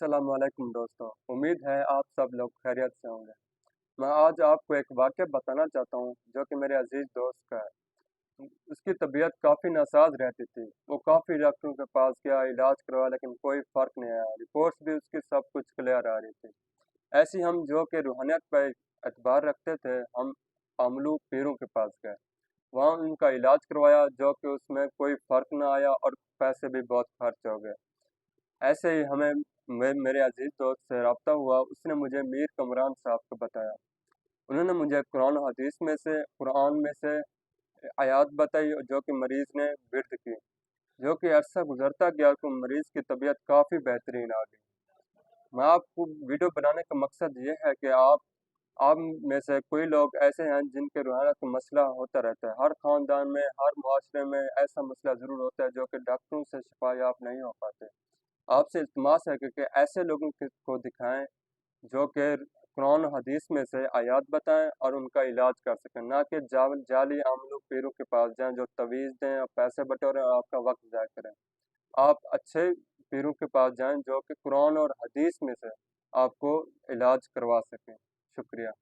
अस्सलामुअलैकुम दोस्तों। उम्मीद है आप सब लोग खैरियत से होंगे। मैं आज आपको एक वाक़या बताना चाहता हूँ जो कि मेरे अजीज़ दोस्त का है। उसकी तबीयत काफ़ी नासाज रहती थी। वो काफ़ी डॉक्टरों के पास गया, इलाज करवाया, लेकिन कोई फ़र्क नहीं आया। रिपोर्ट्स भी उसकी सब कुछ क्लियर आ रही थी। ऐसे ही हम जो कि रूहानियत पर एतबार रखते थे, हम अमलू पीरों के पास गए। वहाँ उनका इलाज करवाया जो कि उसमें कोई फ़र्क ना आया और पैसे भी बहुत खर्च हो गए। ऐसे ही हमें मेरे अजीज़ दोस्त से रब्ता हुआ, उसने मुझे मीर कमरान साहब को बताया। उन्होंने मुझे कुरान में से आयत बताई जो कि मरीज़ ने विर्द की। जो कि अरसा गुजरता गया तो मरीज़ की तबीयत काफ़ी बेहतरीन आ गई। मैं आपको वीडियो बनाने का मकसद ये है कि आप में से कोई लोग ऐसे हैं जिनके रूहानियत का मसला होता रहता है। हर ख़ानदान में, हर मुआशरे में ऐसा मसला ज़रूर होता है जो कि डॉक्टरों से शिफा याब नहीं हो पाते। आपसे इल्तिमास है कि ऐसे लोगों को दिखाएं जो कि कुरान और हदीस में से आयत बताएं और उनका इलाज कर सकें, ना कि जाली आमलों पीरों के पास जाएं जो तवीज़ दें और पैसे बटोरें और आपका वक्त ज़ाय करें। आप अच्छे पीरों के पास जाएं जो कि कुरान और हदीस में से आपको इलाज करवा सकें। शुक्रिया।